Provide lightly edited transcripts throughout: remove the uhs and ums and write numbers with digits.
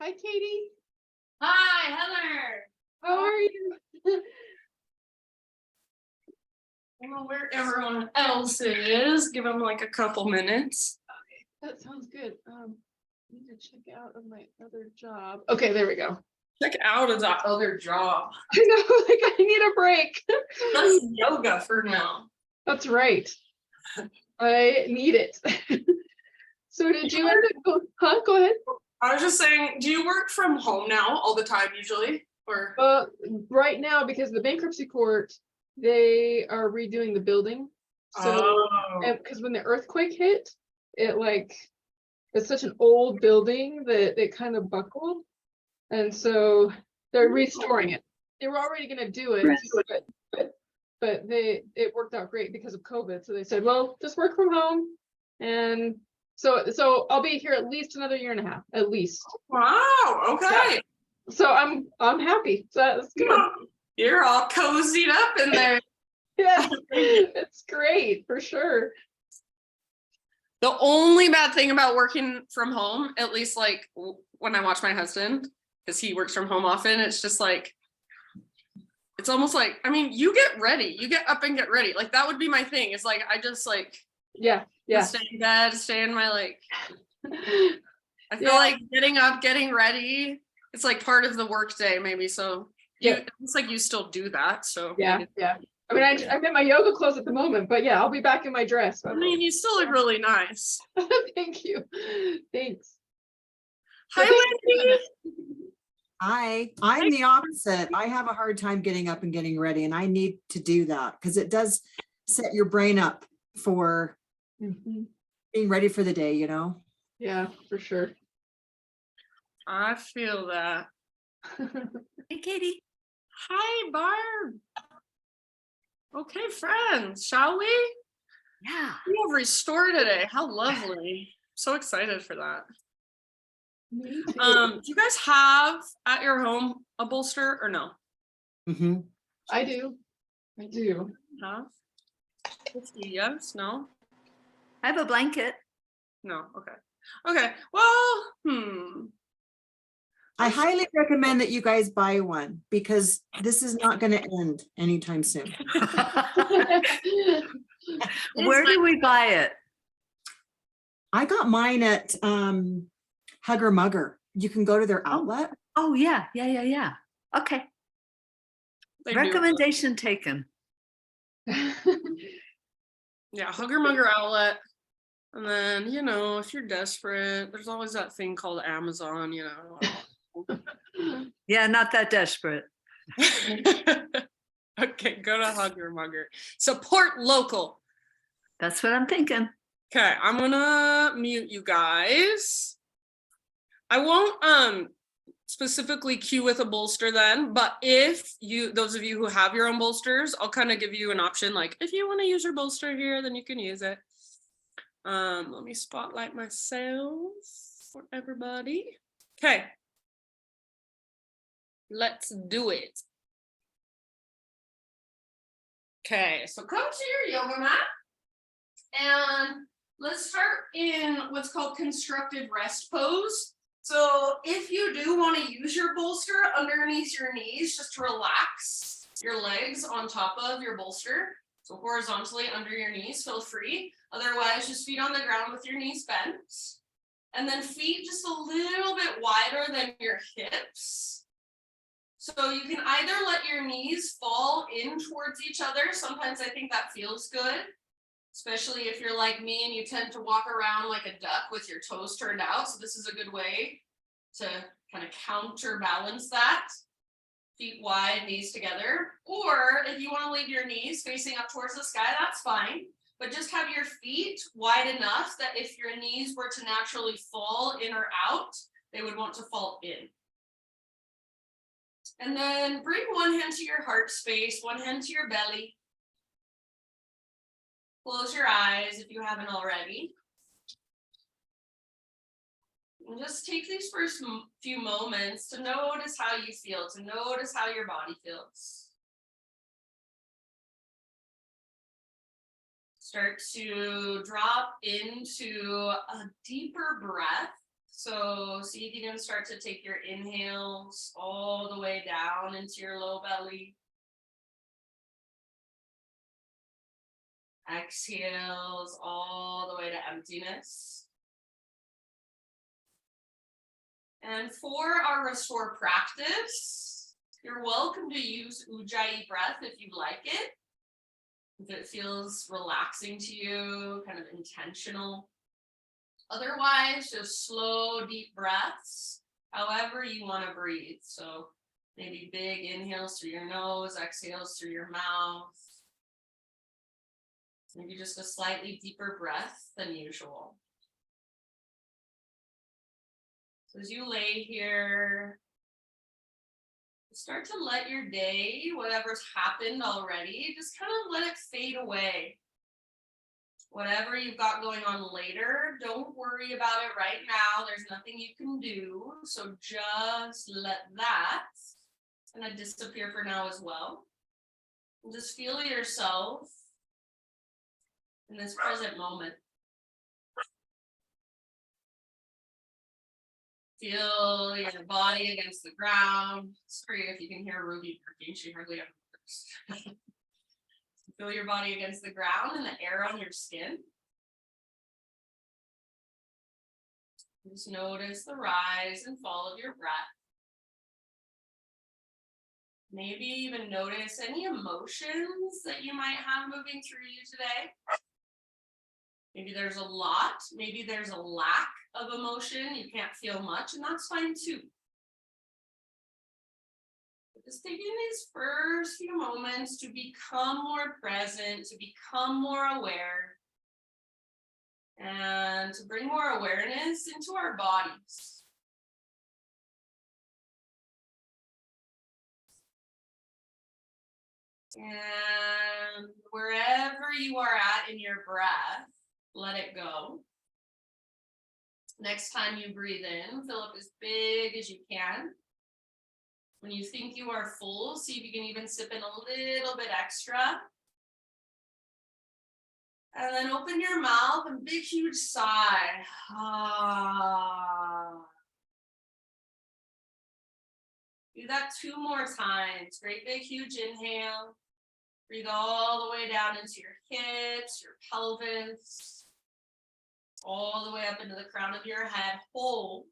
Hi, Katie. Hi, Heather. How are you? I don't know where everyone else is. Give them like a couple minutes. That sounds good. I need to check out of my other job. Okay, there we go. Check out of that other job. I know, like I need a break. That's yoga for now. That's right. I need it. So did you end up going, huh? Go ahead. I was just saying, do you work from home now all the time usually? Or Right now, because the bankruptcy court, they are redoing the building. So, because when the earthquake hit, it's such an old building that it kind of buckled. And so they're restoring it. They were already going to do it, but it worked out great because of COVID. So they said, well, just work from home. And so I'll be here at least another year and a half, at least. Wow, okay. Yeah. So I'm happy. So that's good. You're all cozied up in there. Yeah, it's great for sure. The only bad thing about working from home, at least like when I watch my husband, because he works from home often, it's just like, it's almost like, I mean, you get ready, you get up and get ready. Like that would be my thing. It's like, I just like, yeah. stay in bed, stay in my like, I feel like getting up, getting ready, it's like part of the work day maybe. So it's like you still do that. So yeah. I mean, I'm in my yoga clothes at the moment, but yeah, I'll be back in my dress. I mean, you still look really nice. Thank you. Thanks. Hi, Wendy. Hi, I'm the opposite. I have a hard time getting up and getting ready, and I need to do that because it does set your brain up for being ready for the day, you know? Yeah, for sure. I feel that. Hey, Katie. Hi, Barb. Okay, friends, shall we? Yeah. We have restored today. How lovely. So excited for that. Me too. Do you guys have at your home a bolster or no? I do. Have? Yes, no? I have a blanket. No, okay. Well, I highly recommend that you guys buy one because this is not going to end anytime soon. Where do we buy it? I got mine at Hugger Mugger. You can go to their outlet. Oh, yeah. Okay. Recommendation taken. Yeah, Hugger Mugger outlet. And then, you know, if you're desperate, there's always that thing called Amazon, you know. Yeah, not that desperate. Okay, go to Hugger Mugger. Support local. That's what I'm thinking. Okay, I'm gonna mute you guys. I won't specifically cue with a bolster then, but if those of you who have your own bolsters, I'll kind of give you an option, like if you want to use your bolster here, then you can use it. Let me spotlight myself for everybody. Okay. Let's do it. Okay, so come to your yoga mat and let's start in what's called constructive rest pose. So if you do want to use your bolster underneath your knees, just to relax your legs on top of your bolster. So horizontally under your knees, feel free. Otherwise, just feet on the ground with your knees bent. And then feet just a little bit wider than your hips. So you can either let your knees fall in towards each other. Sometimes I think that feels good, especially if you're like me and you tend to walk around like a duck with your toes turned out. So this is a good way to kind of counterbalance that. Feet wide, knees together. Or if you want to leave your knees facing up towards the sky, that's fine. But just have your feet wide enough that if your knees were to naturally fall in or out, they would want to fall in. And then bring one hand to your heart space, one hand to your belly. Close your eyes if you haven't already. And just take these first few moments to notice how you feel, to notice how your body feels. Start to drop into a deeper breath. So see if you can start to take your inhales all the way down into your low belly. Exhales all the way to emptiness. And for our restore practice, you're welcome to use Ujjayi breath if you like it. If it feels relaxing to you, kind of intentional. Otherwise, just slow, deep breaths, however you want to breathe. So maybe big inhales through your nose, exhales through your mouth. Maybe just a slightly deeper breath than usual. So as you lay here, start to let your day, whatever's happened already, just kind of let it fade away. Whatever you've got going on later, don't worry about it right now. There's nothing you can do. So just let that kind of disappear for now as well. And just feel yourself in this present moment. Feel your body against the ground. Sorry if you can hear Ruby working, she hardly ever works. Feel your body against the ground and the air on your skin. Just notice the rise and fall of your breath. Maybe even notice any emotions that you might have moving through you today. Maybe there's a lot, maybe there's a lack of emotion, you can't feel much, and that's fine too. But just taking these first few moments to become more present, to become more aware, and to bring more awareness into our bodies. And wherever you are at in your breath, let it go. Next time you breathe in, fill up as big as you can. When you think you are full, see if you can even sip in a little bit extra. And then open your mouth and big, huge sigh. Ah. Do that 2 more times. Great big, huge inhale. Breathe all the way down into your hips, your pelvis, all the way up into the crown of your head. Hold.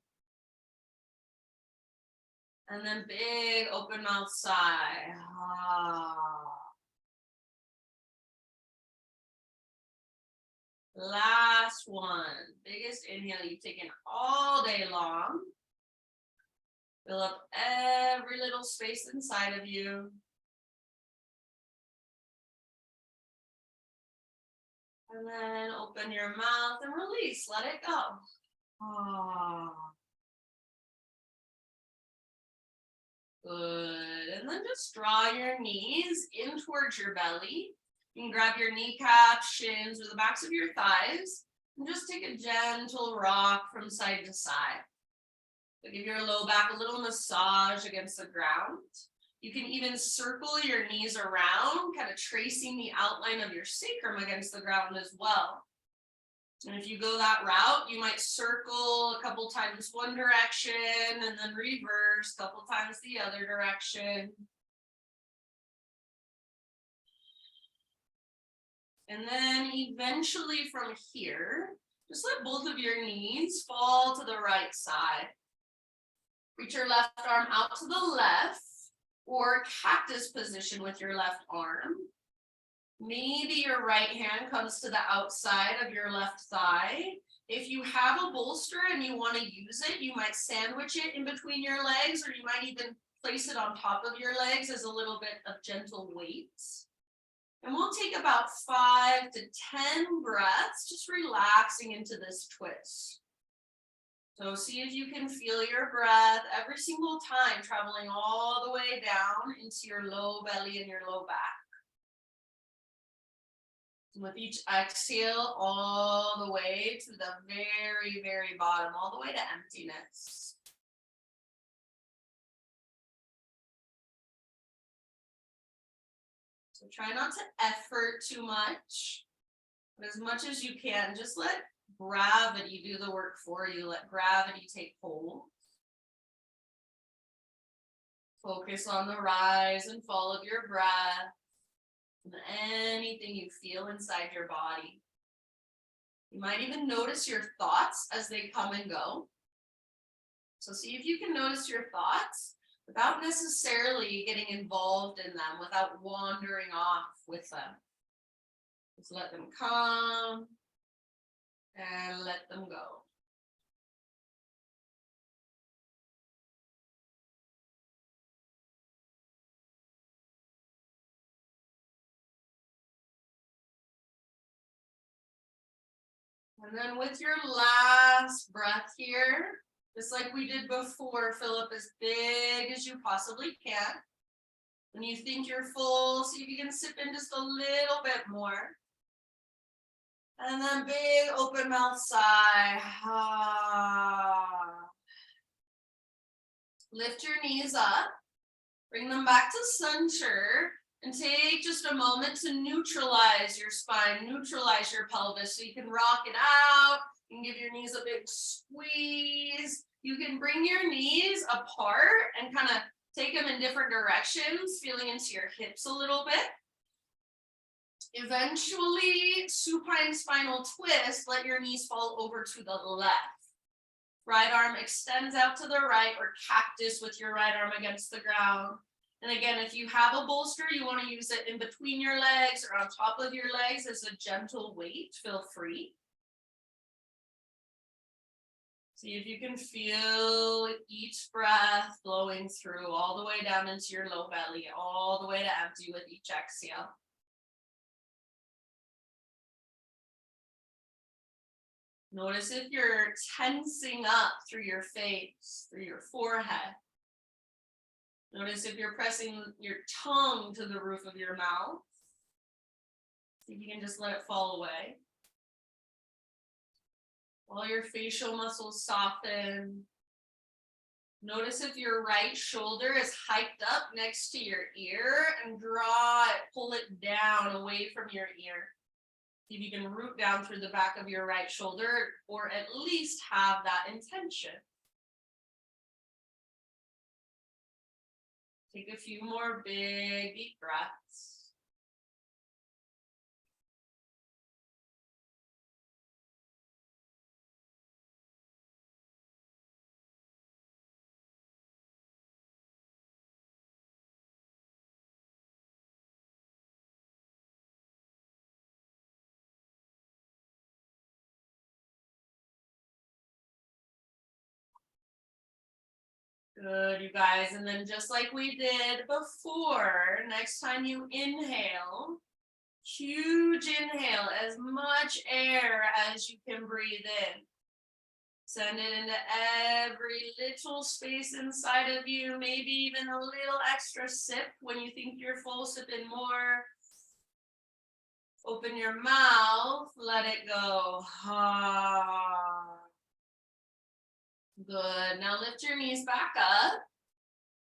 And then big open mouth sigh. Ah. Last one. Biggest inhale you've taken all day long. Fill up every little space inside of you. And then open your mouth and release. Let it go. Ah. Good. And then just draw your knees in towards your belly. You can grab your kneecaps, shins, or the backs of your thighs, and just take a gentle rock from side to side. So give your low back a little massage against the ground. You can even circle your knees around, kind of tracing the outline of your sacrum against the ground as well. And if you go that route, you might circle a couple times one direction and then reverse a couple times the other direction. And then eventually from here, just let both of your knees fall to the right side. Reach your left arm out to the left, or cactus position with your left arm. Maybe your right hand comes to the outside of your left thigh. If you have a bolster and you want to use it, you might sandwich it in between your legs, or you might even place it on top of your legs as a little bit of gentle weight. And we'll take about 5 to 10 breaths, just relaxing into this twist. So see if you can feel your breath every single time traveling all the way down into your low belly and your low back. And with each exhale, all the way to the very, very bottom, all the way to emptiness. So try not to effort too much, but as much as you can, just let gravity do the work for you. Let gravity take hold. Focus on the rise and fall of your breath and anything you feel inside your body. You might even notice your thoughts as they come and go. So see if you can notice your thoughts without necessarily getting involved in them, without wandering off with them. Just let them come and let them go. And then with your last breath here, just like we did before, fill up as big as you possibly can. When you think you're full, see if you can sip in just a little bit more. And then big open mouth sigh. Lift your knees up, bring them back to center, and take just a moment to neutralize your spine, neutralize your pelvis so you can rock it out. You can give your knees a big squeeze. You can bring your knees apart and kind of take them in different directions, feeling into your hips a little bit. Eventually, supine spinal twist, let your knees fall over to the left. Right arm extends out to the right, or cactus with your right arm against the ground. And again, if you have a bolster, you want to use it in between your legs or on top of your legs as a gentle weight. Feel free. See if you can feel each breath flowing through all the way down into your low belly, all the way to empty with each exhale. Notice if you're tensing up through your face, through your forehead. Notice if you're pressing your tongue to the roof of your mouth. See if you can just let it fall away. While your facial muscles soften. Notice if your right shoulder is hiked up next to your ear and draw it, pull it down away from your ear. See if you can root down through the back of your right shoulder, or at least have that intention. Take a few more big, deep breaths. Good, you guys. And then just like we did before, next time you inhale, huge inhale, as much air as you can breathe in. Send it into every little space inside of you, maybe even a little extra sip when you think you're full, sip in more. Open your mouth, let it go. Good. Now lift your knees back up.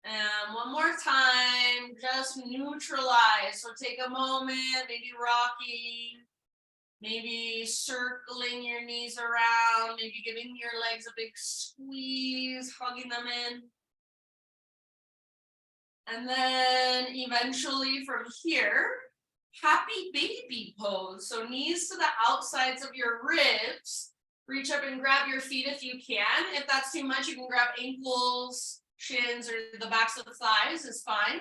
And one more time, just neutralize. So take a moment, maybe rocking, maybe circling your knees around, maybe giving your legs a big squeeze, hugging them in. And then eventually from here, happy baby pose. So knees to the outsides of your ribs. Reach up and grab your feet if you can. If that's too much, you can grab ankles, shins, or the backs of the thighs is fine.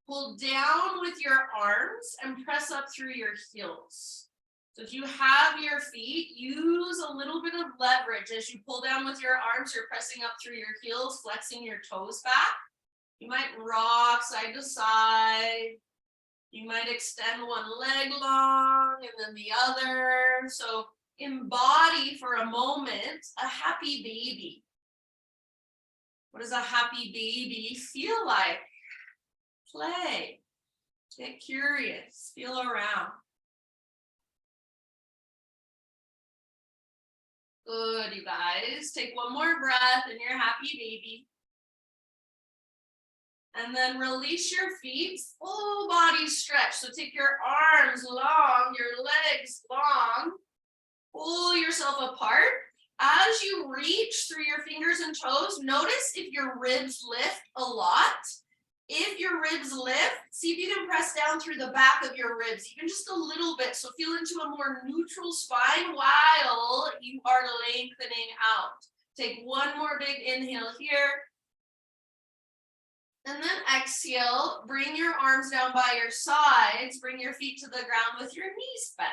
Pull down with your arms and press up through your heels. So if you have your feet, use a little bit of leverage. As you pull down with your arms, you're pressing up through your heels, flexing your toes back. You might rock side to side. You might extend one leg long and then the other. So embody for a moment a happy baby. What does a happy baby feel like? Play. Get curious. Feel around. Good, you guys. Take one more breath in your happy baby. And then release your feet, full body stretch. So take your arms long, your legs long. pull yourself apart. As you reach through your fingers and toes, notice if your ribs lift a lot. If your ribs lift, see if you can press down through the back of your ribs, even just a little bit. So feel into a more neutral spine while you are lengthening out. Take one more big inhale here. And then exhale, bring your arms down by your sides, bring your feet to the ground with your knees bent.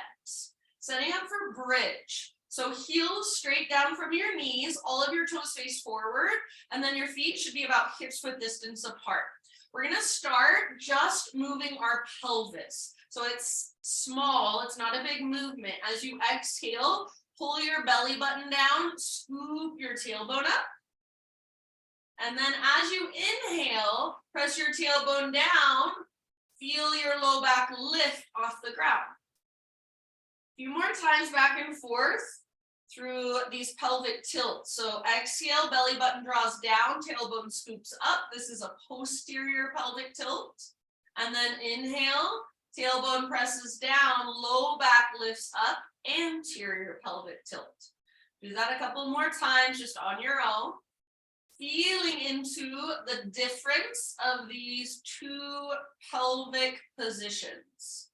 Setting up for bridge. So heels straight down from your knees, all of your toes face forward, and then your feet should be about hips width distance apart. We're gonna start just moving our pelvis. So it's small, it's not a big movement. As you exhale, pull your belly button down, scoop your tailbone up. And then as you inhale, press your tailbone down, feel your low back lift off the ground. A few more times back and forth through these pelvic tilts. So exhale, belly button draws down, tailbone scoops up. This is a posterior pelvic tilt. And then inhale, tailbone presses down, low back lifts up, anterior pelvic tilt. Do that a couple more times just on your own. Feeling into the difference of these two pelvic positions.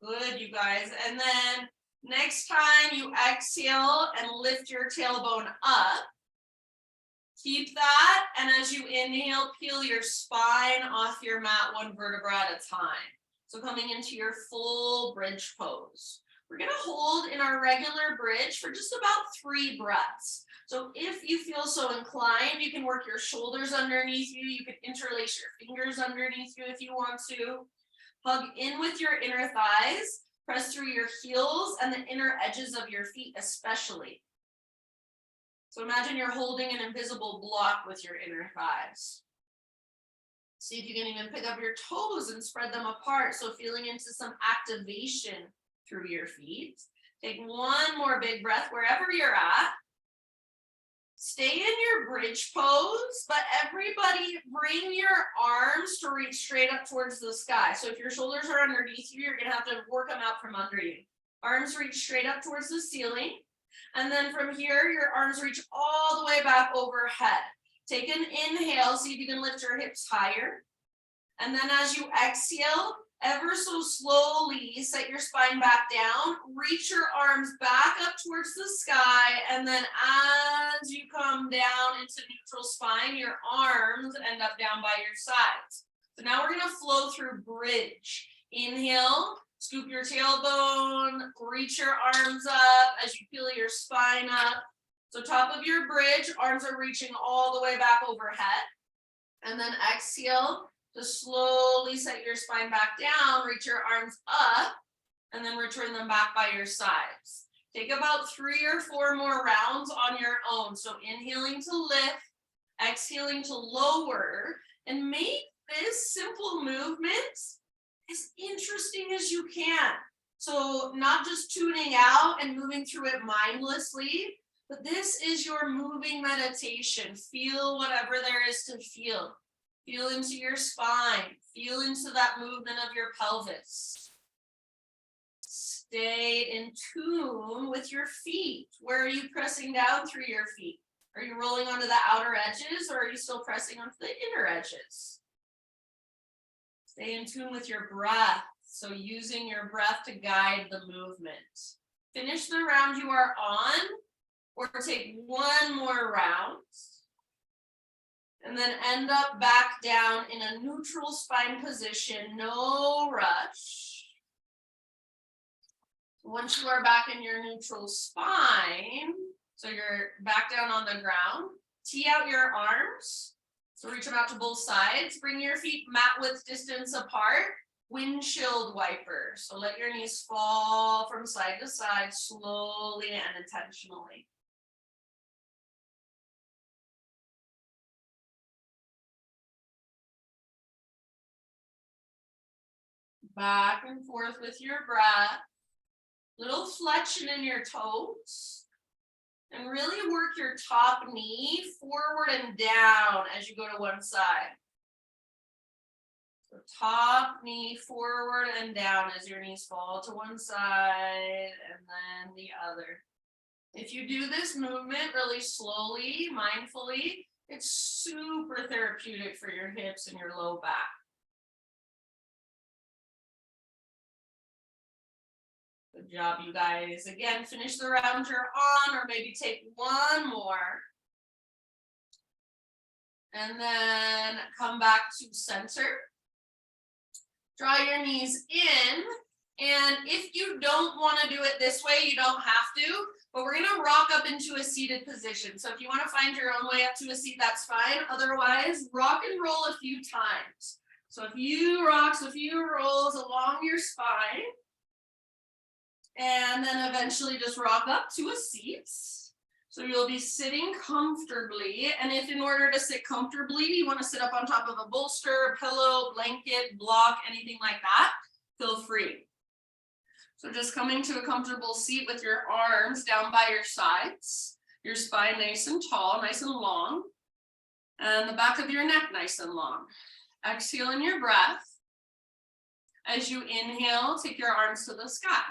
Good, you guys. And then next time you exhale and lift your tailbone up. Keep that, and as you inhale, peel your spine off your mat one vertebra at a time. So coming into your full bridge pose. We're gonna hold in our regular bridge for just about 3 breaths. So if you feel so inclined, you can work your shoulders underneath you. You can interlace your fingers underneath you if you want to. Hug in with your inner thighs, press through your heels and the inner edges of your feet especially. So imagine you're holding an invisible block with your inner thighs. See if you can even pick up your toes and spread them apart. So feeling into some activation through your feet. Take one more big breath wherever you're at. Stay in your bridge pose, but everybody bring your arms to reach straight up towards the sky. So if your shoulders are underneath you, you're gonna have to work them out from under you. Arms reach straight up towards the ceiling. And then from here, your arms reach all the way back overhead. Take an inhale, see if you can lift your hips higher. And then as you exhale, ever so slowly set your spine back down, reach your arms back up towards the sky, and then as you come down into neutral spine, your arms end up down by your sides. So now we're gonna flow through bridge. Inhale, scoop your tailbone, reach your arms up as you peel your spine up. So top of your bridge, arms are reaching all the way back overhead. And then exhale, to slowly set your spine back down, reach your arms up, and then return them back by your sides. Take about 3 or 4 more rounds on your own. So inhaling to lift, exhaling to lower, and make this simple movement as interesting as you can. So not just tuning out and moving through it mindlessly, but this is your moving meditation. Feel whatever there is to feel. Feel into your spine. Feel into that movement of your pelvis. Stay in tune with your feet. Where are you pressing down through your feet? Are you rolling onto the outer edges or are you still pressing onto the inner edges? Stay in tune with your breath. So using your breath to guide the movement. Finish the round you are on or take 1 more round. And then end up back down in a neutral spine position, no rush. Once you are back in your neutral spine, so you're back down on the ground, tee out your arms. So reach them out to both sides. Bring your feet mat width distance apart, windshield wiper. So let your knees fall from side to side slowly and intentionally. Back and forth with your breath. Little flexion in your toes. And really work your top knee forward and down as you go to one side. So top knee forward and down as your knees fall to one side and then the other. If you do this movement really slowly, mindfully, it's super therapeutic for your hips and your low back. Good job, you guys. Again, finish the round you're on, or maybe take one more. And then come back to center. Draw your knees in. And if you don't want to do it this way, you don't have to, but we're going to rock up into a seated position. So if you want to find your own way up to a seat, that's fine. Otherwise, rock and roll a few times. So a few rocks, a few rolls along your spine. And then eventually just rock up to a seat. So you'll be sitting comfortably. And if in order to sit comfortably, you want to sit up on top of a bolster, a pillow, blanket, block, anything like that, feel free. So just coming to a comfortable seat with your arms down by your sides, your spine nice and tall, nice and long, and the back of your neck nice and long. Exhale in your breath. As you inhale, take your arms to the sky.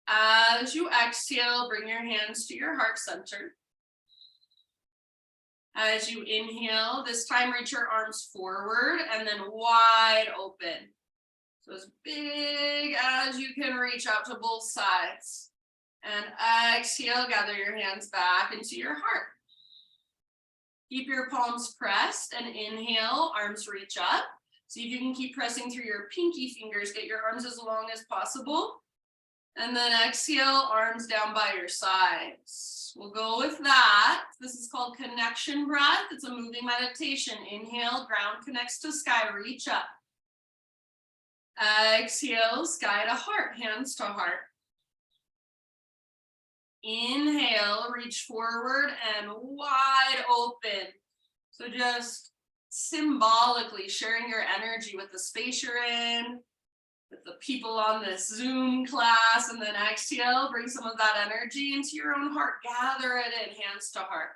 As you exhale, bring your hands to your heart center. As you inhale, this time reach your arms forward and then wide open. So as big as you can reach out to both sides. And exhale, gather your hands back into your heart. Keep your palms pressed and inhale, arms reach up. See if you can keep pressing through your pinky fingers, get your arms as long as possible. And then exhale, arms down by your sides. We'll go with that. This is called connection breath. It's a moving meditation. Inhale, ground connects to sky, reach up. Exhale, sky to heart, hands to heart. Inhale, reach forward and wide open. So just symbolically sharing your energy with the space you're in, with the people on this Zoom class, and then exhale, bring some of that energy into your own heart. Gather it in, hands to heart.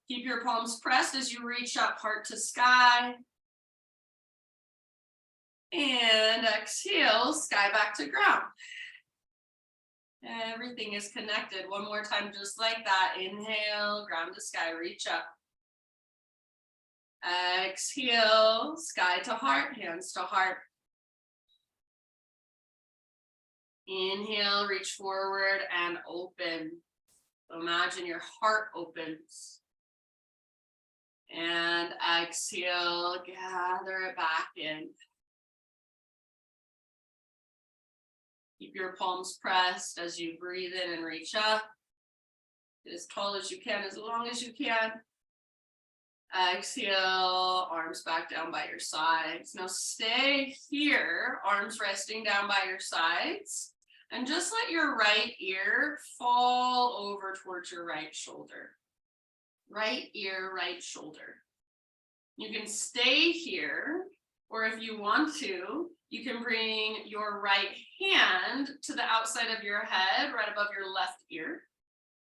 Keep your palms pressed as you reach up, heart to sky. And exhale, sky back to ground. Everything is connected. One more time, just like that. Inhale, ground to sky, reach up. Exhale, sky to heart, hands to heart. Inhale, reach forward and open. So imagine your heart opens. And exhale, gather it back in. Keep your palms pressed as you breathe in and reach up. Get as tall as you can, as long as you can. Exhale, arms back down by your sides. Now stay here, arms resting down by your sides. And just let your right ear fall over towards your right shoulder. Right ear, right shoulder. You can stay here, or if you want to, you can bring your right hand to the outside of your head, right above your left ear.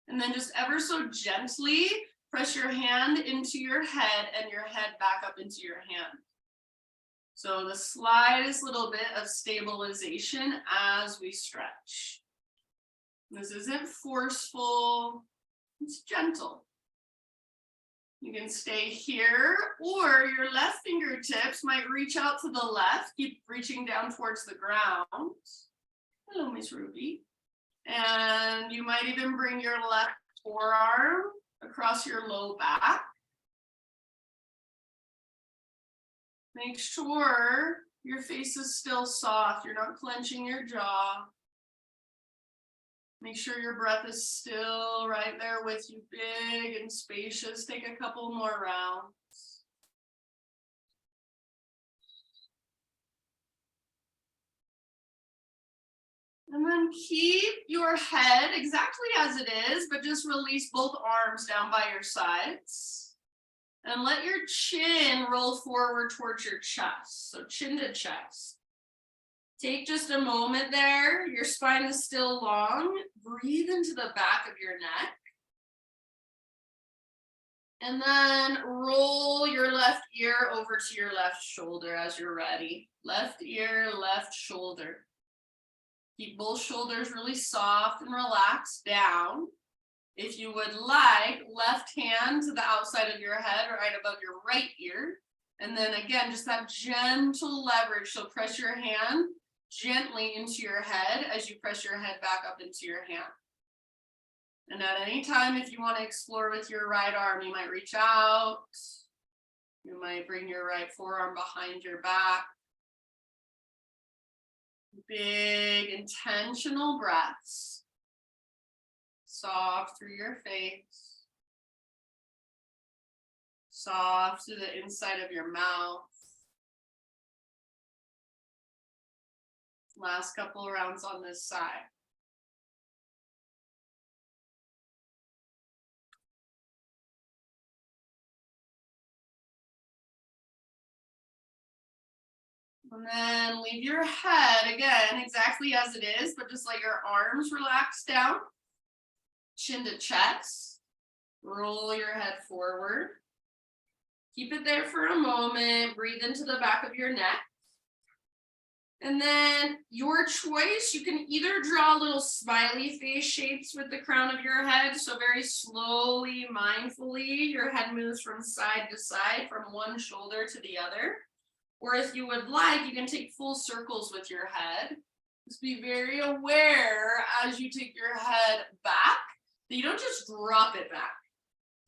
And then just ever so gently press your hand into your head and your head back up into your hand. So the slightest little bit of stabilization as we stretch. This isn't forceful, it's gentle. You can stay here, or your left fingertips might reach out to the left. Keep reaching down towards the ground. Hello, Miss Ruby. And you might even bring your left forearm across your low back. Make sure your face is still soft. You're not clenching your jaw. Make sure your breath is still right there with you, big and spacious. Take a couple more rounds. And then keep your head exactly as it is, but just release both arms down by your sides. And let your chin roll forward towards your chest. So chin to chest. Take just a moment there. Your spine is still long. Breathe into the back of your neck. And then roll your left ear over to your left shoulder as you're ready. Left ear, left shoulder. Keep both shoulders really soft and relaxed down. If you would like, left hand to the outside of your head, right above your right ear. And then again, just that gentle leverage. So press your hand gently into your head as you press your head back up into your hand. And at any time, if you want to explore with your right arm, you might reach out. You might bring your right forearm behind your back. Big intentional breaths. Soft through your face. Soft to the inside of your mouth. Last couple of rounds on this side. And then leave your head again exactly as it is, but just let your arms relax down. Chin to chest. Roll your head forward. Keep it there for a moment. Breathe into the back of your neck. And then your choice, you can either draw little smiley face shapes with the crown of your head. So very slowly, mindfully, your head moves from side to side, from one shoulder to the other. Or if you would like, you can take full circles with your head. Just be very aware as you take your head back that you don't just drop it back.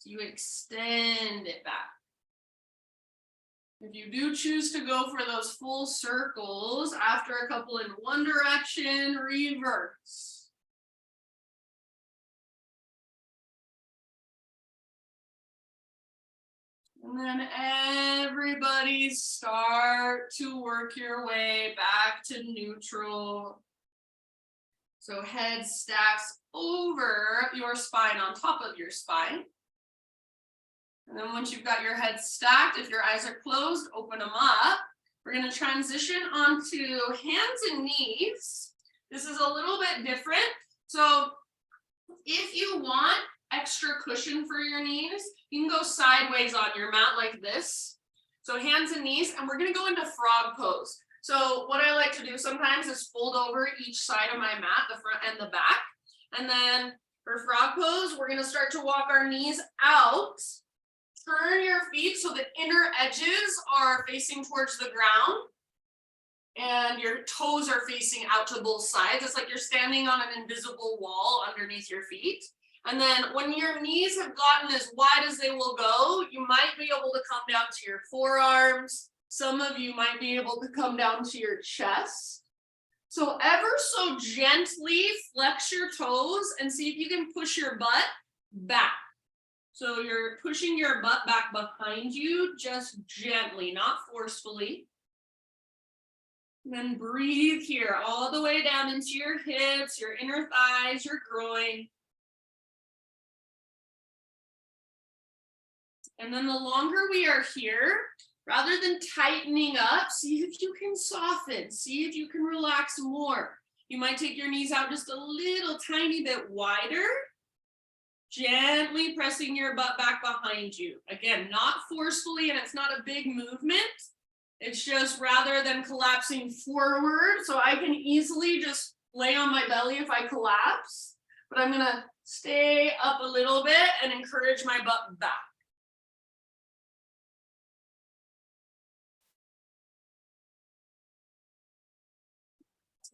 You extend it back. If you do choose to go for those full circles, after a couple in one direction, reverse. And then everybody start to work your way back to neutral. So head stacks over your spine, on top of your spine. And then once you've got your head stacked, if your eyes are closed, open them up. We're going to transition onto hands and knees. This is a little bit different. So if you want extra cushion for your knees, you can go sideways on your mat like this. So hands and knees, and we're going to go into frog pose. So what I like to do sometimes is fold over each side of my mat, the front and the back. And then for frog pose, we're going to start to walk our knees out. Turn your feet so the inner edges are facing towards the ground and your toes are facing out to both sides. It's like you're standing on an invisible wall underneath your feet. And then when your knees have gotten as wide as they will go, you might be able to come down to your forearms. Some of you might be able to come down to your chest. So ever so gently flex your toes and see if you can push your butt back. So you're pushing your butt back behind you, just gently, not forcefully. And then breathe here, all the way down into your hips, your inner thighs, your groin. And then the longer we are here, rather than tightening up, see if you can soften, see if you can relax more. You might take your knees out just a little tiny bit wider. Gently pressing your butt back behind you. Again, not forcefully, and it's not a big movement. It's just rather than collapsing forward, so I can easily just lay on my belly if I collapse, but I'm gonna stay up a little bit and encourage my butt back.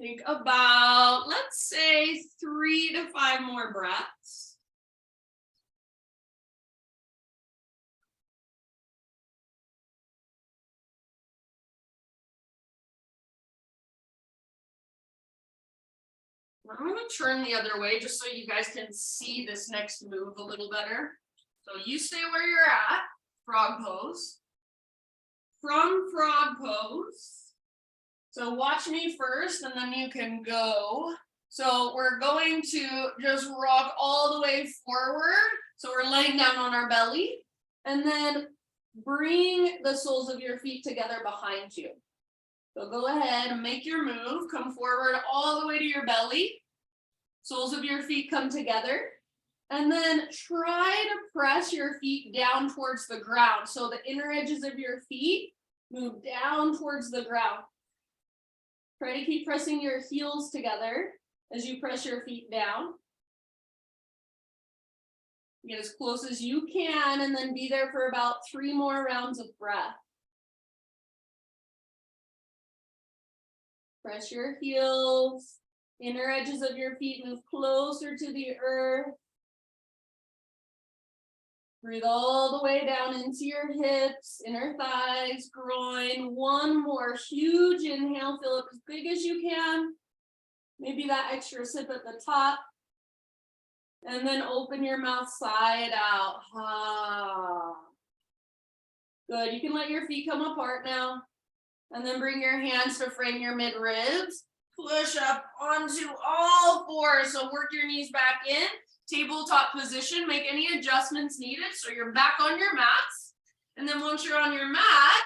Take about, let's say, 3 to 5 more breaths. I'm going to turn the other way just so you guys can see this next move a little better. So you stay where you're at, frog pose. From frog pose. So watch me first and then you can go. So we're going to just rock all the way forward. So we're laying down on our belly and then bring the soles of your feet together behind you. So go ahead and make your move. Come forward all the way to your belly. Soles of your feet come together. And then try to press your feet down towards the ground. So the inner edges of your feet move down towards the ground. Try to keep pressing your heels together as you press your feet down. Get as close as you can and then be there for about 3 more rounds of breath. Press your heels, inner edges of your feet move closer to the earth. Breathe all the way down into your hips, inner thighs, groin. One more huge inhale, fill up as big as you can. Maybe that extra sip at the top. And then open your mouth side out. Ah. Good, you can let your feet come apart now. And then bring your hands to frame your mid-ribs. Push up onto all fours. So work your knees back in. Tabletop position. Make any adjustments needed so you're back on your mats. And then once you're on your mat,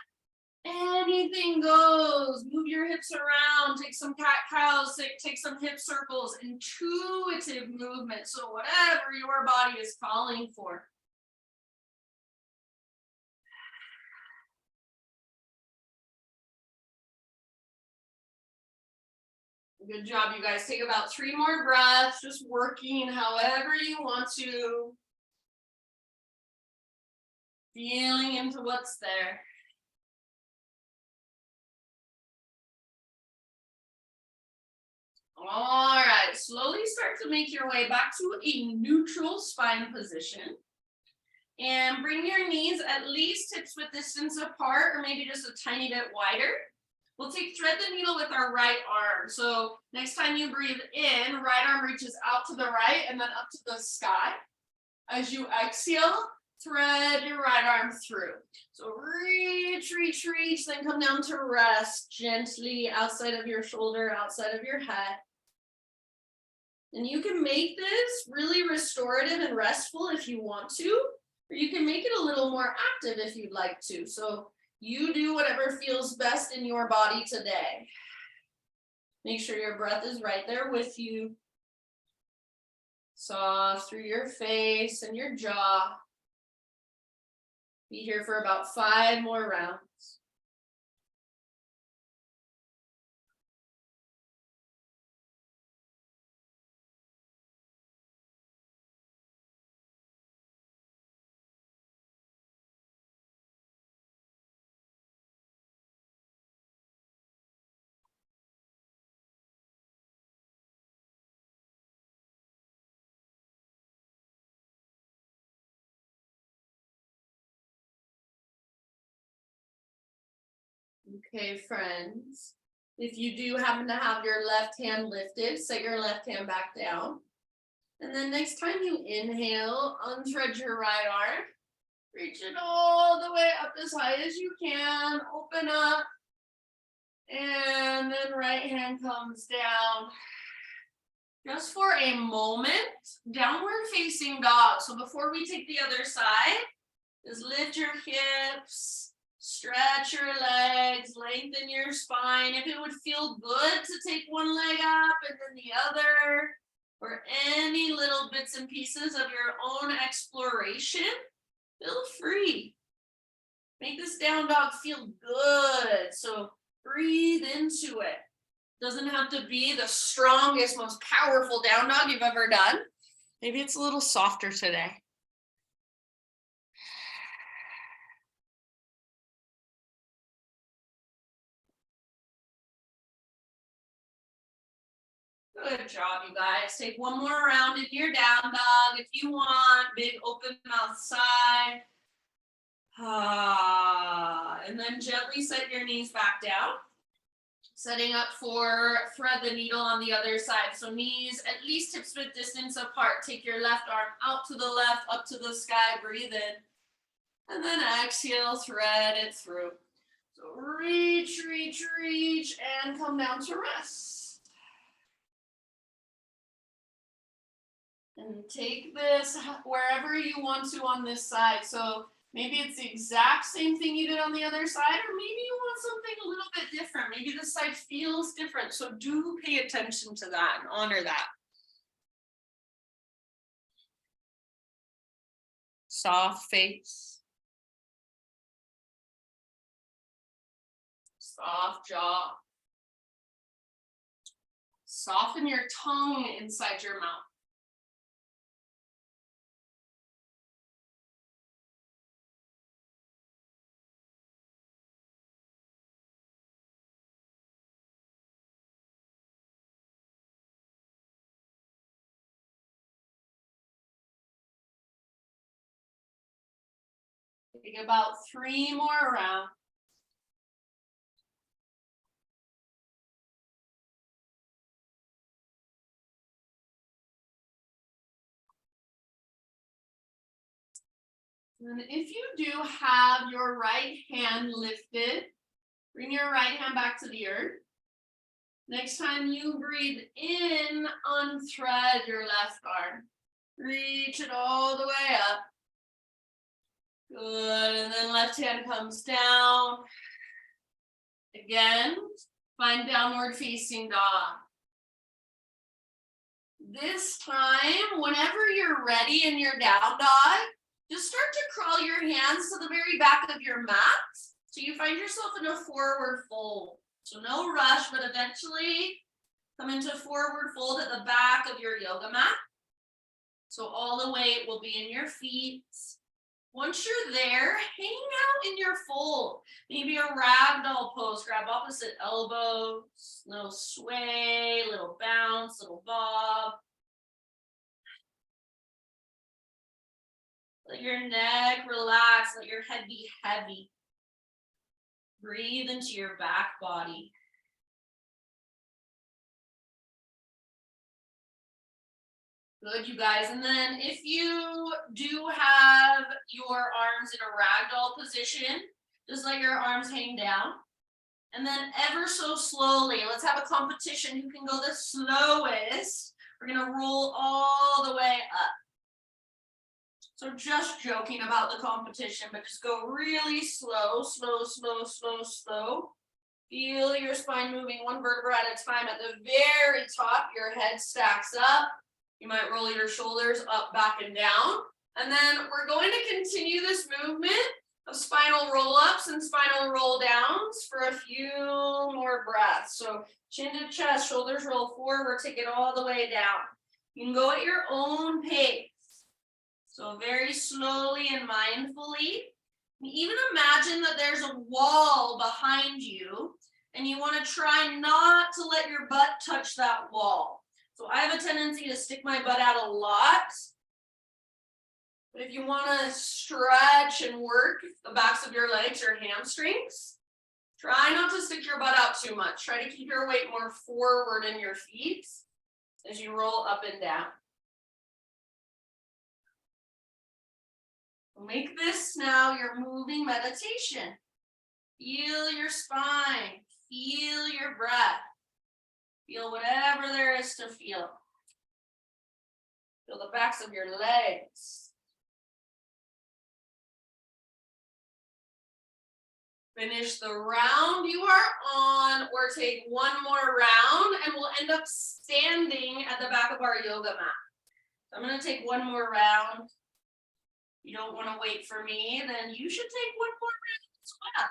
anything goes. Move your hips around. Take some cat-cows. Take some hip circles. Intuitive movement. So whatever your body is calling for. Good job, you guys. Take about 3 more breaths, just working however you want to. Feeling into what's there. All right, slowly start to make your way back to a neutral spine position. And bring your knees at least hips width distance apart, or maybe just a tiny bit wider. We'll thread the needle with our right arm. So next time you breathe in, right arm reaches out to the right and then up to the sky. As you exhale, thread your right arm through. So reach, reach, reach, then come down to rest gently outside of your shoulder, outside of your head. And you can make this really restorative and restful if you want to, or you can make it a little more active if you'd like to. So you do whatever feels best in your body today. Make sure your breath is right there with you. Soft through your face and your jaw. Be here for about 5 more rounds. Okay, friends, if you do happen to have your left hand lifted, set your left hand back down. And then next time you inhale, unthread your right arm. Reach it all the way up as high as you can. Open up. And then right hand comes down. Just for a moment, downward facing dog. So before we take the other side, just lift your hips. Stretch your legs, lengthen your spine. If it would feel good to take one leg up and then the other, or any little bits and pieces of your own exploration, feel free. Make this down dog feel good. So breathe into it. Doesn't have to be the strongest, most powerful down dog you've ever done. Maybe it's a little softer today. Good job, you guys. Take one more round in your down dog if you want. Big open mouth sigh. And then gently set your knees back down. Setting up for thread the needle on the other side. So knees at least hips width distance apart. Take your left arm out to the left, up to the sky. Breathe in. And then exhale, thread it through. So reach, reach, reach, and come down to rest. And take this wherever you want to on this side. So maybe it's the exact same thing you did on the other side, or maybe you want something a little bit different. Maybe this side feels different. So do pay attention to that and honor that. Soft face. Soft jaw. Soften your tongue inside your mouth. Take about 3 more rounds. And if you do have your right hand lifted, bring your right hand back to the earth. Next time you breathe in, unthread your left arm. Reach it all the way up. Good, and then left hand comes down. Again, find downward facing dog. This time, whenever you're ready in your down dog, just start to crawl your hands to the very back of your mat. So you find yourself in a forward fold. So no rush, but eventually come into forward fold at the back of your yoga mat. So all the weight will be in your feet. Once you're there, hang out in your fold. Maybe a ragdoll pose, grab opposite elbows, little sway, little bounce, little bob. Let your neck relax, let your head be heavy. Breathe into your back body. Good, you guys. And then if you do have your arms in a ragdoll position, just let your arms hang down. And then ever so slowly, let's have a competition who can go the slowest. We're gonna roll all the way up. So just joking about the competition, but just go really slow, slow, slow, slow, slow. Feel your spine moving one vertebra at a time. At the very top, your head stacks up. You might roll your shoulders up, back, and down. And then we're going to continue this movement of spinal roll-ups and spinal roll-downs for a few more breaths. So chin to chest, shoulders roll forward, take it all the way down. You can go at your own pace. So very slowly and mindfully. Even imagine that there's a wall behind you and you want to try not to let your butt touch that wall. So I have a tendency to stick my butt out a lot. But if you want to stretch and work the backs of your legs or hamstrings, try not to stick your butt out too much. Try to keep your weight more forward in your feet as you roll up and down. Make this now your moving meditation. Feel your spine, feel your breath. Feel whatever there is to feel. Feel the backs of your legs. Finish the round you are on, or take one more round, and we'll end up standing at the back of our yoga mat. So I'm going to take one more round. If you don't want to wait for me, then you should take one more round as well.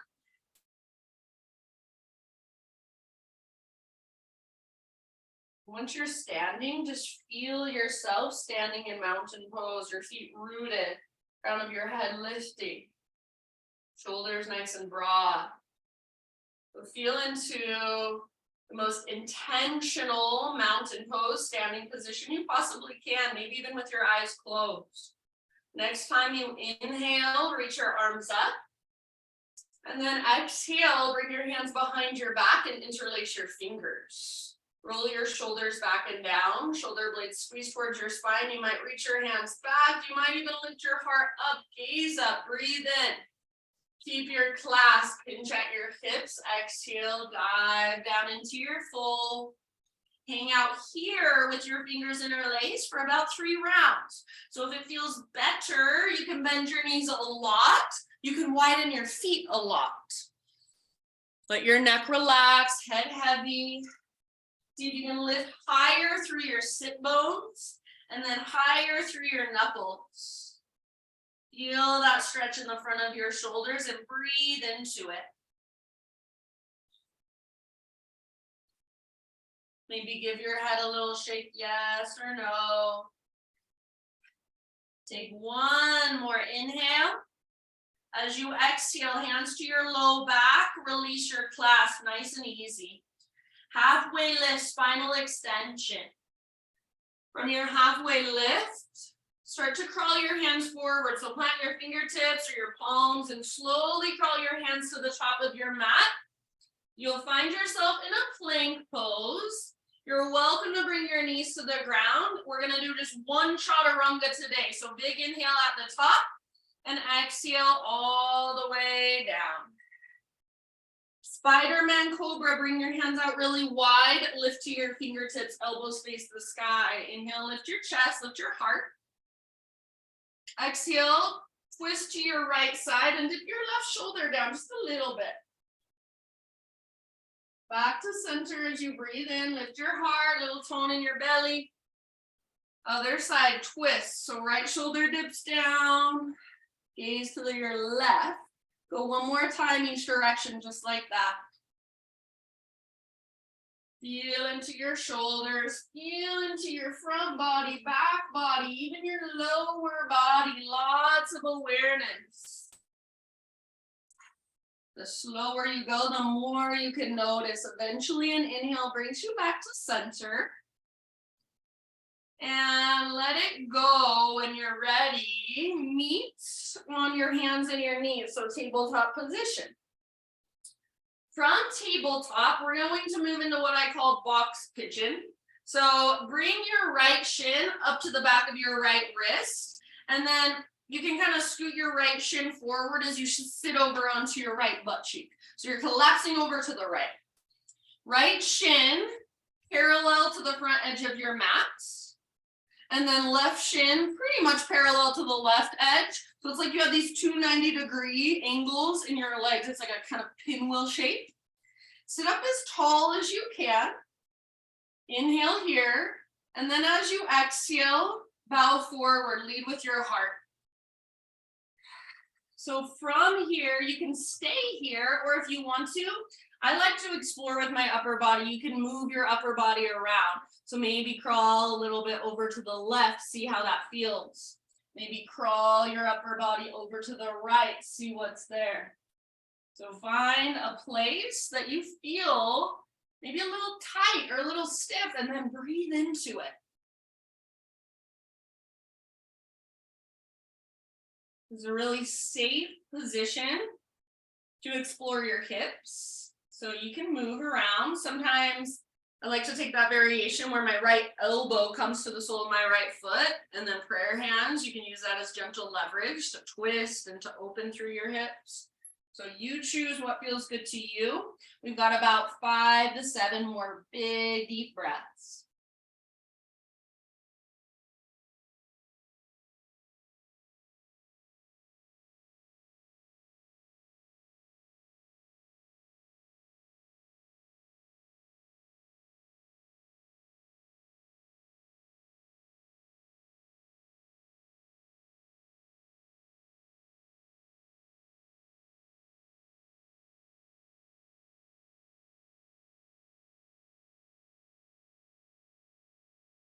Once you're standing, just feel yourself standing in mountain pose, your feet rooted, crown of your head lifting, shoulders nice and broad. So feel into the most intentional mountain pose, standing position you possibly can, maybe even with your eyes closed. Next time you inhale, reach your arms up. And then exhale, bring your hands behind your back and interlace your fingers. Roll your shoulders back and down, shoulder blades squeeze towards your spine. You might reach your hands back. You might even lift your heart up, gaze up, breathe in. Keep your clasp, pinch at your hips. Exhale, dive down into your fold. Hang out here with your fingers interlaced for about 3 rounds. So if it feels better, you can bend your knees a lot. You can widen your feet a lot. Let your neck relax, head heavy. See if you can lift higher through your sit bones and then higher through your knuckles. Feel that stretch in the front of your shoulders and breathe into it. Maybe give your head a little shake, yes or no. Take one more inhale. As you exhale, hands to your low back, release your clasp, nice and easy. Halfway lift, spinal extension. From your halfway lift, start to crawl your hands forward. So plant your fingertips or your palms and slowly crawl your hands to the top of your mat. You'll find yourself in a plank pose. You're welcome to bring your knees to the ground. We're gonna do just one chaturanga today. So big inhale at the top and exhale all the way down. Spider-Man Cobra, bring your hands out really wide. Lift to your fingertips, elbows face the sky. Inhale, lift your chest, lift your heart. Exhale, twist to your right side and dip your left shoulder down just a little bit. Back to center as you breathe in, lift your heart, little tone in your belly. Other side, twist. So right shoulder dips down, gaze to your left. Go one more time each direction, just like that. Feel into your shoulders, feel into your front body, back body, even your lower body, lots of awareness. The slower you go, the more you can notice. Eventually an inhale brings you back to center. And let it go when you're ready. Meet on your hands and your knees, so tabletop position. From tabletop, we're going to move into what I call box pigeon. So bring your right shin up to the back of your right wrist, and then you can kind of scoot your right shin forward as you sit over onto your right butt cheek. So you're collapsing over to the right. Right shin parallel to the front edge of your mat. And then left shin pretty much parallel to the left edge. So it's like you have these two 90-degree angles in your legs. It's like a kind of pinwheel shape. Sit up as tall as you can. Inhale here. And then as you exhale, bow forward, lead with your heart. So from here, you can stay here, or if you want to, I like to explore with my upper body. You can move your upper body around. So maybe crawl a little bit over to the left, see how that feels. Maybe crawl your upper body over to the right, see what's there. So find a place that you feel maybe a little tight or a little stiff, and then breathe into it. It's a really safe position to explore your hips. So you can move around. Sometimes I like to take that variation where my right elbow comes to the sole of my right foot, and then prayer hands, you can use that as gentle leverage to twist and to open through your hips. So you choose what feels good to you. We've got about 5 to 7 more big, deep breaths.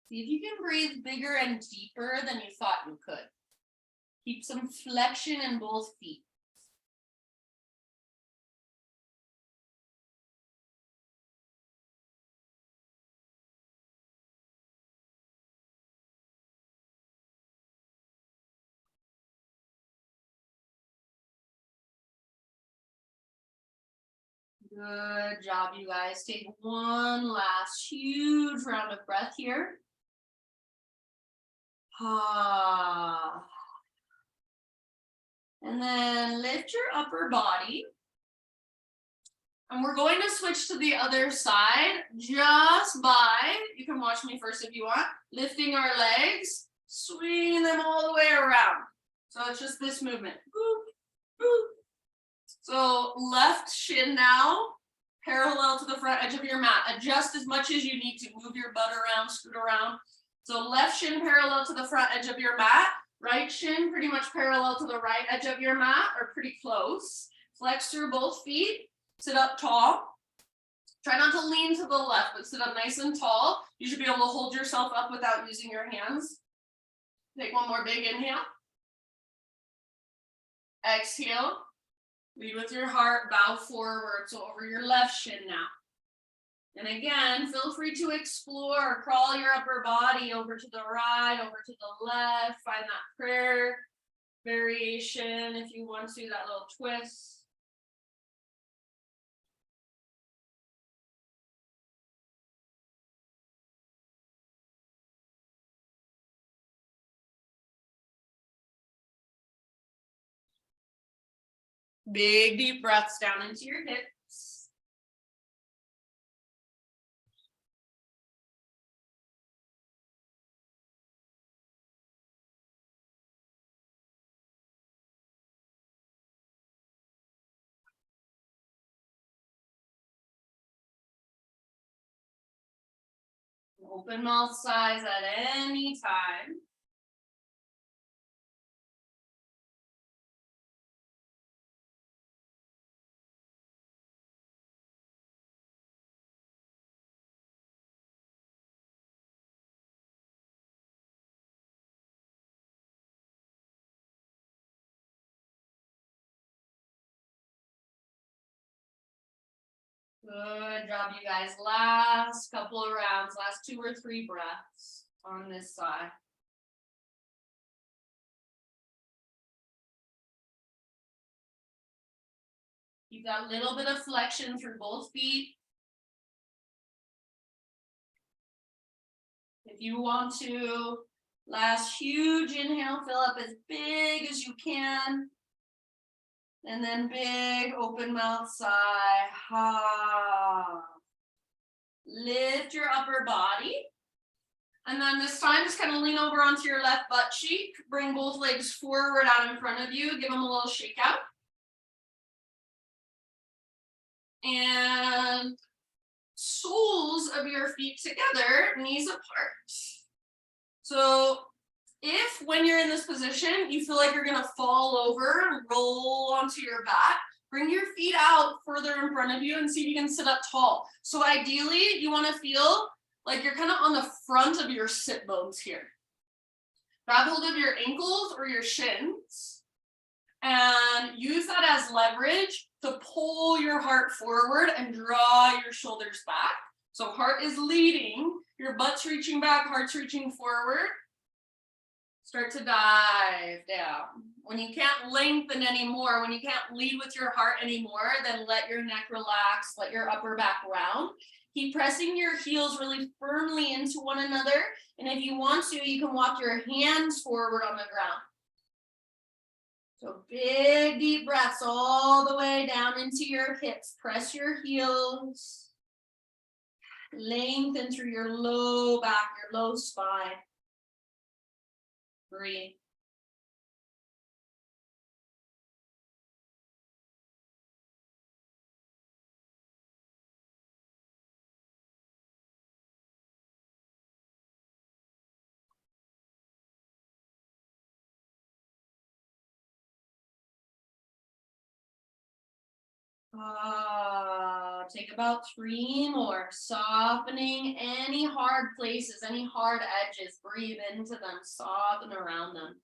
See if you can breathe bigger and deeper than you thought you could. Keep some flexion in both feet. Good job, you guys. Take one last huge round of breath here. And then lift your upper body. And we're going to switch to the other side just by, you can watch me first if you want, lifting our legs, swinging them all the way around. So it's just this movement. Boop, boop. So left shin now, parallel to the front edge of your mat. Adjust as much as you need to. Move your butt around, scoot around. So left shin parallel to the front edge of your mat. Right shin pretty much parallel to the right edge of your mat or pretty close. Flex through both feet, sit up tall. Try not to lean to the left, but sit up nice and tall. You should be able to hold yourself up without using your hands. Take one more big inhale. Exhale. Lead with your heart, bow forward, so over your left shin now. And again, feel free to explore, crawl your upper body over to the right, over to the left, find that prayer variation if you want to, that little twist. Big deep breaths down into your hips. Open mouth size at any time. Good job, you guys. Last couple of rounds, last 2 or 3 breaths on this side. Keep that little bit of flexion through both feet. If you want to, last huge inhale, fill up as big as you can. And then big open mouth sigh. Ha. Lift your upper body. And then this time, just kind of lean over onto your left butt cheek. Bring both legs forward out in front of you. Give them a little shake out. And soles of your feet together, knees apart. So if when you're in this position, you feel like you're gonna fall over and roll onto your back, bring your feet out further in front of you and see if you can sit up tall. So ideally, you wanna feel like you're kind of on the front of your sit bones here. Grab hold of your ankles or your shins and use that as leverage to pull your heart forward and draw your shoulders back. So heart is leading, your butt's reaching back, heart's reaching forward. Start to dive down. When you can't lengthen anymore, when you can't lead with your heart anymore, then let your neck relax, let your upper back round. Keep pressing your heels really firmly into one another. And if you want to, you can walk your hands forward on the ground. So big deep breaths all the way down into your hips. Press your heels. Lengthen through your low back, your low spine. Breathe. Take about 3 more, softening any hard places, any hard edges. Breathe into them, soften around them.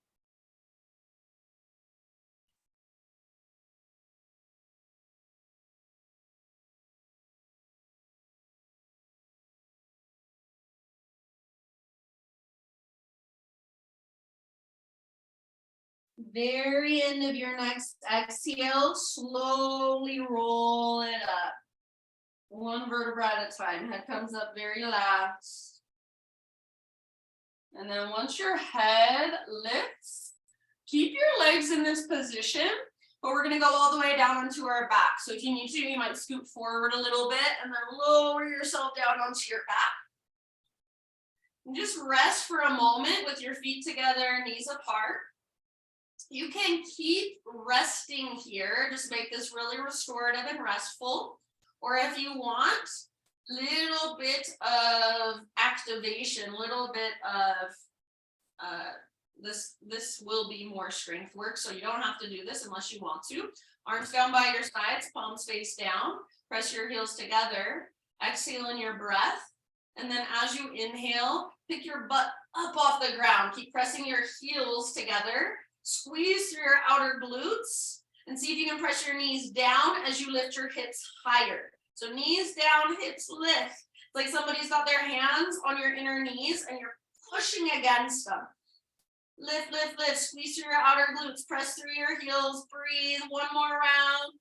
Very end of your next exhale, slowly roll it up. 1 vertebra at a time. Head comes up very last. And then once your head lifts, keep your legs in this position, but we're going to go all the way down onto our back. So if you need to, you might scoot forward a little bit and then lower yourself down onto your back. And just rest for a moment with your feet together, knees apart. You can keep resting here, just make this really restorative and restful. Or if you want, little bit of activation, little bit of This will be more strength work, so you don't have to do this unless you want to. Arms down by your sides, palms face down. Press your heels together. Exhale in your breath. And then as you inhale, pick your butt up off the ground. Keep pressing your heels together. Squeeze through your outer glutes. And see if you can press your knees down as you lift your hips higher. So knees down, hips lift. It's like somebody's got their hands on your inner knees and you're pushing against them. Lift, lift, lift. Squeeze through your outer glutes. Press through your heels. Breathe. One more round.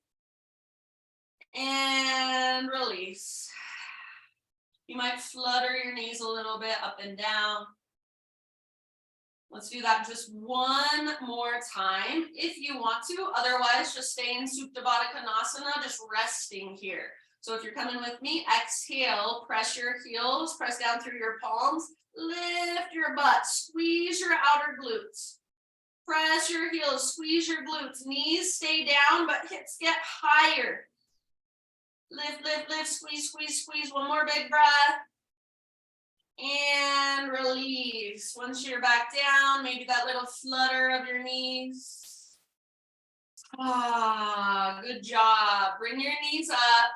And release. You might flutter your knees a little bit up and down. Let's do that just one more time if you want to. Otherwise, just stay in Supta Baddha Konasana, just resting here. So if you're coming with me, exhale, press your heels, press down through your palms, lift your butt, squeeze your outer glutes. Press your heels, squeeze your glutes, knees stay down, but hips get higher. Lift, lift, lift, squeeze, squeeze, squeeze. One more big breath. And release. Once you're back down, maybe that little flutter of your knees. Good job. Bring your knees up.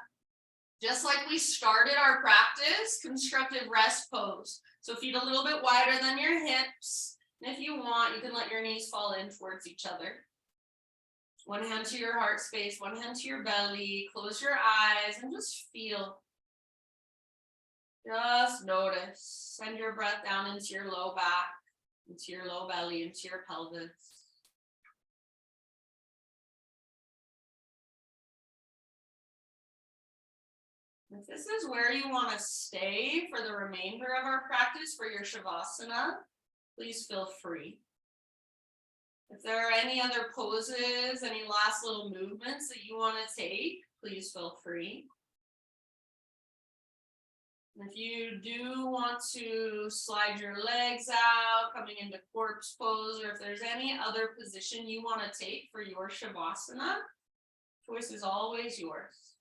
Just like we started our practice, constructive rest pose. So feet a little bit wider than your hips. And if you want, you can let your knees fall in towards each other. One hand to your heart space, one hand to your belly. Close your eyes and just feel. Just notice. Send your breath down into your low back, into your low belly, into your pelvis. If this is where you want to stay for the remainder of our practice for your Shavasana, please feel free. If there are any other poses, any last little movements that you want to take, please feel free. And if you do want to slide your legs out, coming into corpse pose, or if there's any other position you want to take for your Shavasana, choice is always yours.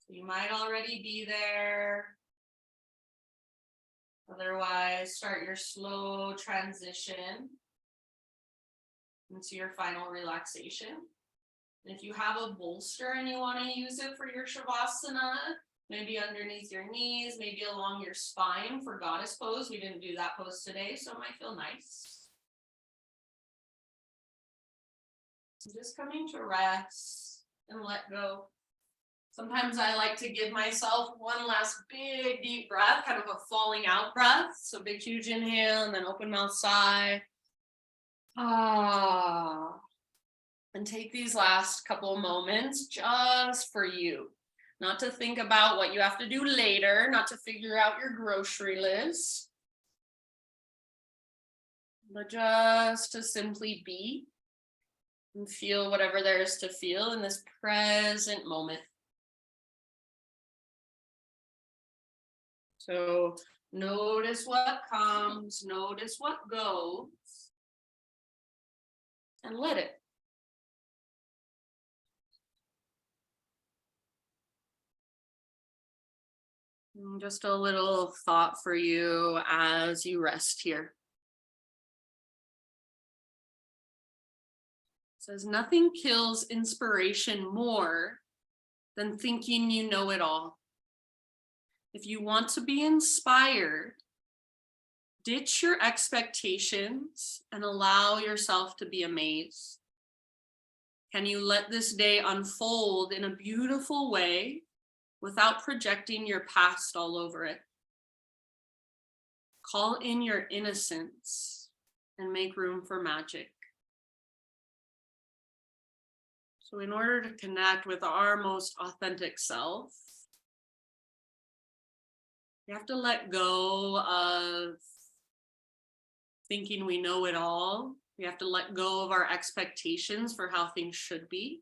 So you might already be there. Otherwise, start your slow transition into your final relaxation. And if you have a bolster and you want to use it for your Shavasana, maybe underneath your knees, maybe along your spine for goddess pose. We didn't do that pose today, so it might feel nice. So just coming to rest and let go. Sometimes I like to give myself one last big deep breath, kind of a falling out breath. So big, huge inhale and then open mouth sigh. And take these last couple moments just for you. Not to think about what you have to do later, not to figure out your grocery list, but just to simply be and feel whatever there is to feel in this present moment. So notice what comes, notice what goes, and let it. And just a little thought for you as you rest here. It says, nothing kills inspiration more than thinking you know it all. If you want to be inspired, ditch your expectations and allow yourself to be amazed. Can you let this day unfold in a beautiful way without projecting your past all over it? Call in your innocence and make room for magic. So in order to connect with our most authentic self, we have to let go of thinking we know it all. We have to let go of our expectations for how things should be.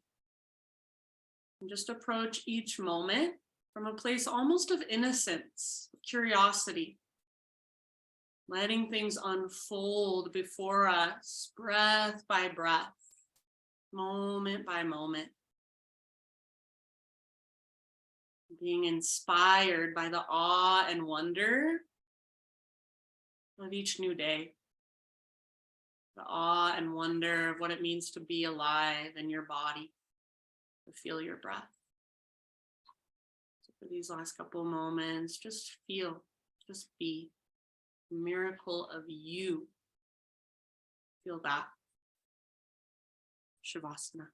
And just approach each moment from a place almost of innocence, of curiosity, letting things unfold before us, breath by breath, moment by moment. Being inspired by the awe and wonder of each new day. The awe and wonder of what it means to be alive in your body, to feel your breath. So for these last couple of moments, just feel, just be a miracle of you. Feel that. Shavasana.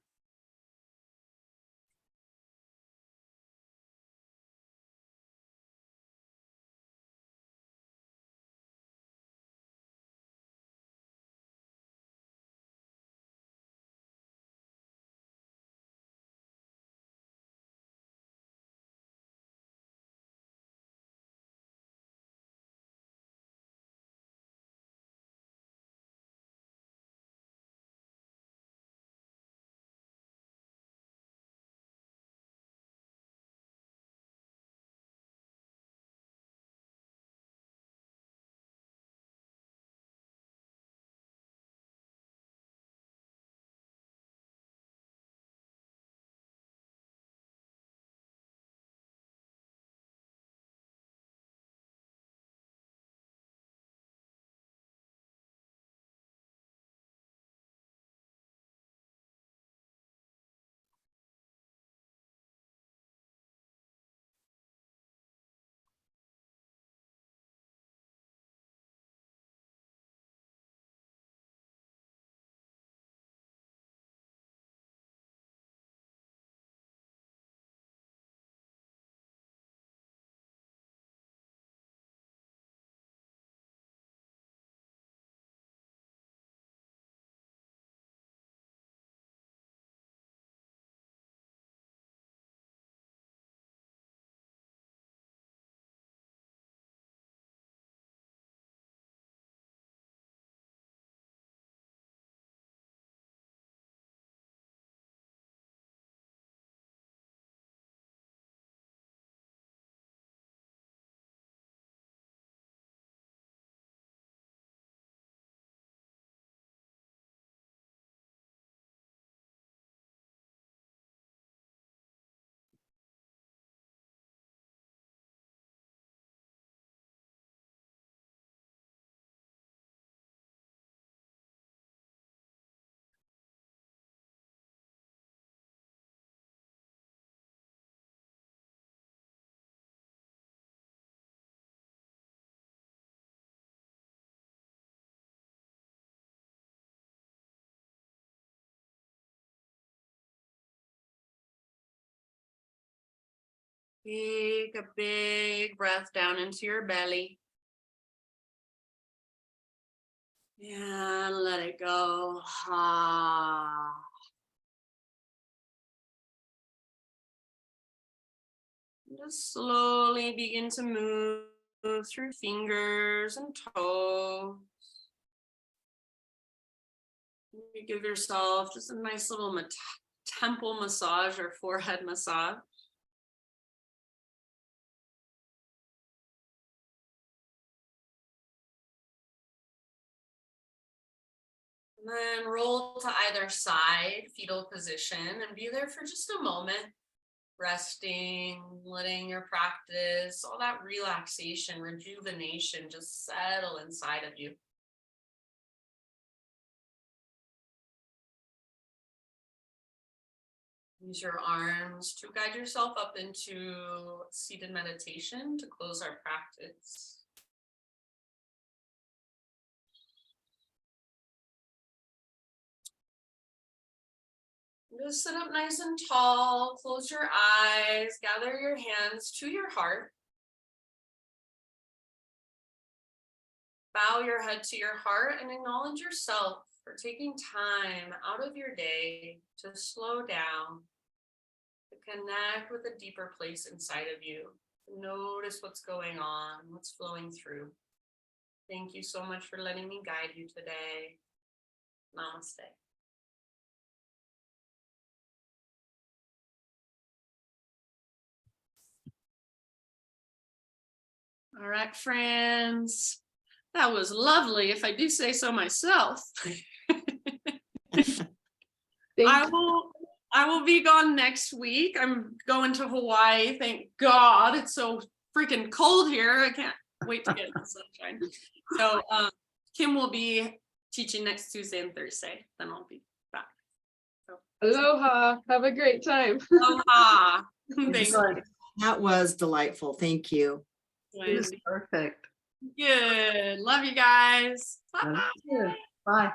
Take a big breath down into your belly. And let it go. Ah. Just slowly begin to move through fingers and toes. You give yourself just a nice little temple massage or forehead massage. And then roll to either side, fetal position, and be there for just a moment, resting, letting your practice, all that relaxation, rejuvenation just settle inside of you. Use your arms to guide yourself up into seated meditation to close our practice. Just sit up nice and tall, close your eyes, gather your hands to your heart. Bow your head to your heart and acknowledge yourself for taking time out of your day to slow down, to connect with a deeper place inside of you. Notice what's going on, what's flowing through. Thank you so much for letting me guide you today. Namaste. All right, friends. That was lovely, if I do say so myself. I will be gone next week. I'm going to Hawaii. Thank God. It's so freaking cold here. I can't wait to get in the sunshine. So Kim will be teaching next Tuesday and Thursday. Then I'll be back. Aloha. Have a great time. Aloha. Thanks. That was delightful. Thank you. It was perfect. Good. Love you guys. Love Bye. you too. Bye.